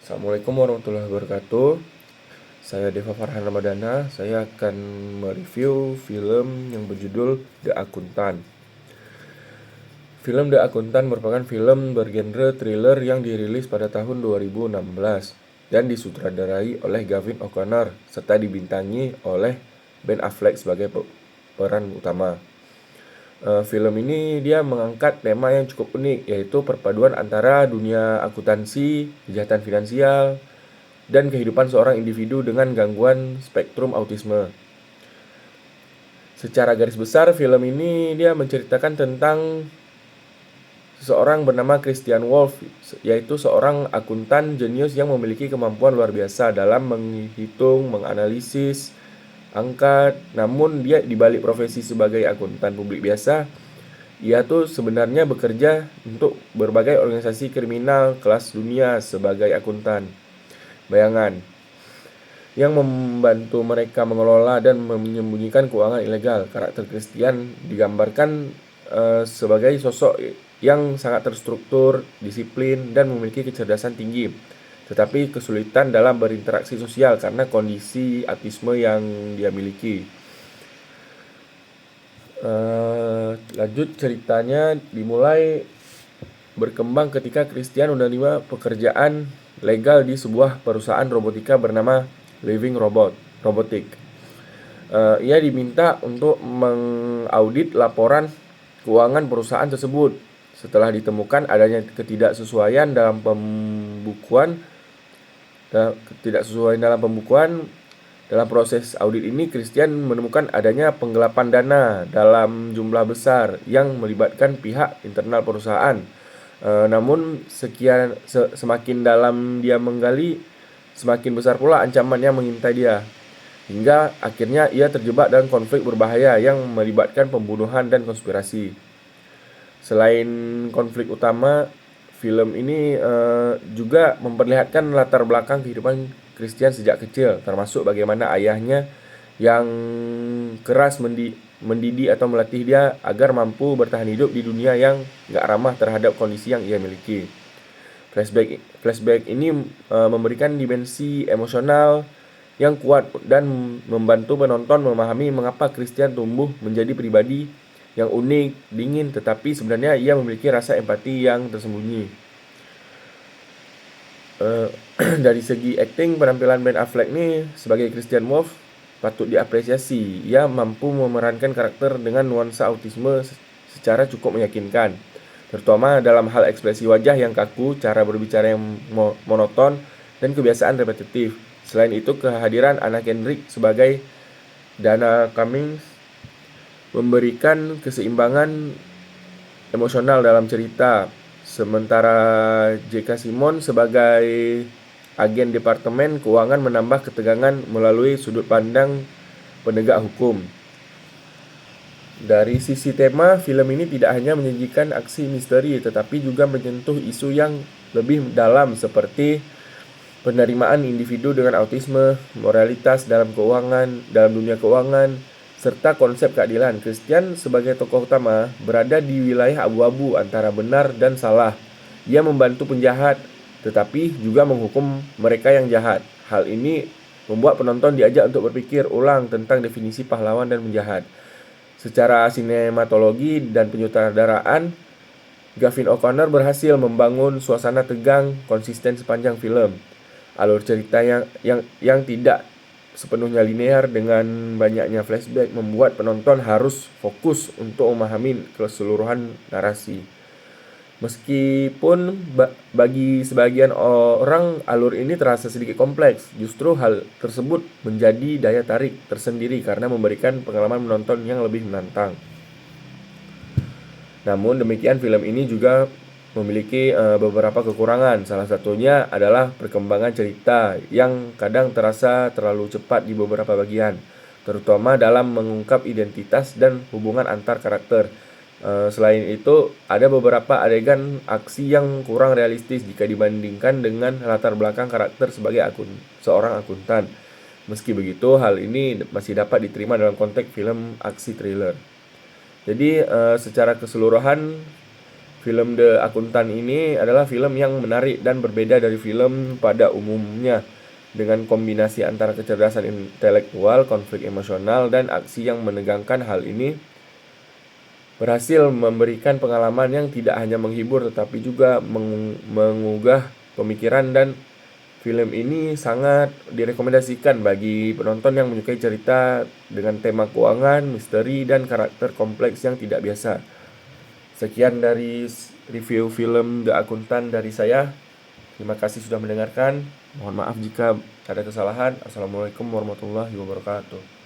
Assalamualaikum warahmatullahi wabarakatuh. Saya Deva Farhan Ramadana. Saya akan mereview film yang berjudul The Akuntan. Film The Akuntan merupakan film bergenre thriller yang dirilis pada tahun 2016 dan disutradarai oleh Gavin O'Connor serta dibintangi oleh Ben Affleck sebagai peran utama. Film ini dia mengangkat tema yang cukup unik, yaitu perpaduan antara dunia akuntansi, kejahatan finansial, dan kehidupan seorang individu dengan gangguan spektrum autisme. Secara garis besar, film ini dia menceritakan tentang seseorang bernama Christian Wolff, yaitu seorang akuntan jenius yang memiliki kemampuan luar biasa dalam menghitung, menganalisis angka. Namun dia dibalik profesi sebagai akuntan publik biasa, ia tuh sebenarnya bekerja untuk berbagai organisasi kriminal kelas dunia sebagai akuntan bayangan yang membantu mereka mengelola dan menyembunyikan keuangan ilegal. Karakter Christian digambarkan sebagai sosok yang sangat terstruktur, disiplin, dan memiliki kecerdasan tinggi, tetapi kesulitan dalam berinteraksi sosial karena kondisi autisme yang dia miliki. Lanjut ceritanya dimulai berkembang ketika Christian menerima pekerjaan legal di sebuah perusahaan robotika bernama Living Robotic. Ia diminta untuk mengaudit laporan keuangan perusahaan tersebut. Setelah ditemukan adanya ketidaksesuaian dalam pembukuan, dalam proses audit ini Christian menemukan adanya penggelapan dana dalam jumlah besar yang melibatkan pihak internal perusahaan. Namun semakin dalam dia menggali, semakin besar pula ancaman yang mengintai dia. Hingga akhirnya ia terjebak dalam konflik berbahaya yang melibatkan pembunuhan dan konspirasi. Selain konflik utama, film ini juga memperlihatkan latar belakang kehidupan Christian sejak kecil, termasuk bagaimana ayahnya yang keras mendidik atau melatih dia agar mampu bertahan hidup di dunia yang gak ramah terhadap kondisi yang ia miliki. Flashback ini memberikan dimensi emosional yang kuat dan membantu penonton memahami mengapa Christian tumbuh menjadi pribadi yang unik, dingin, tetapi sebenarnya ia memiliki rasa empati yang tersembunyi. Dari segi akting, penampilan Ben Affleck nih sebagai Christian Wolff patut diapresiasi. Ia mampu memerankan karakter dengan nuansa autisme secara cukup meyakinkan, terutama dalam hal ekspresi wajah yang kaku, cara berbicara yang monoton, dan kebiasaan repetitif. Selain itu, kehadiran Anna Kendrick sebagai Dana Cummings memberikan keseimbangan emosional dalam cerita. Sementara J.K. Simmons sebagai agen Departemen Keuangan menambah ketegangan melalui sudut pandang penegak hukum. Dari sisi tema, film ini tidak hanya menyajikan aksi misteri, tetapi juga menyentuh isu yang lebih dalam seperti penerimaan individu dengan autisme, moralitas dalam dunia keuangan, serta konsep keadilan. Christian sebagai tokoh utama berada di wilayah abu-abu antara benar dan salah. Ia membantu penjahat, tetapi juga menghukum mereka yang jahat. Hal ini membuat penonton diajak untuk berpikir ulang tentang definisi pahlawan dan penjahat. Secara sinematologi dan penyutradaraan, Gavin O'Connor berhasil membangun suasana tegang konsisten sepanjang film. Alur cerita yang tidak sepenuhnya linear dengan banyaknya flashback membuat penonton harus fokus untuk memahami keseluruhan narasi. Meskipun bagi sebagian orang alur ini terasa sedikit kompleks, justru hal tersebut menjadi daya tarik tersendiri karena memberikan pengalaman menonton yang lebih menantang. Namun demikian, film ini juga memiliki beberapa kekurangan. Salah satunya adalah perkembangan cerita yang kadang terasa terlalu cepat di beberapa bagian, terutama dalam mengungkap identitas dan hubungan antar karakter. Selain itu, ada beberapa adegan aksi yang kurang realistis jika dibandingkan dengan latar belakang karakter sebagai seorang akuntan. Meski begitu, hal ini masih dapat diterima dalam konteks film aksi thriller. Jadi secara keseluruhan, Film The Akuntan ini adalah film yang menarik dan berbeda dari film pada umumnya, dengan kombinasi antara kecerdasan intelektual, konflik emosional, dan aksi yang menegangkan. Hal ini berhasil memberikan pengalaman yang tidak hanya menghibur tetapi juga mengugah pemikiran, dan film ini sangat direkomendasikan bagi penonton yang menyukai cerita dengan tema keuangan, misteri, dan karakter kompleks yang tidak biasa. Sekian dari review film The Akuntan dari saya. Terima kasih sudah mendengarkan. Mohon maaf jika ada kesalahan. Assalamualaikum warahmatullahi wabarakatuh.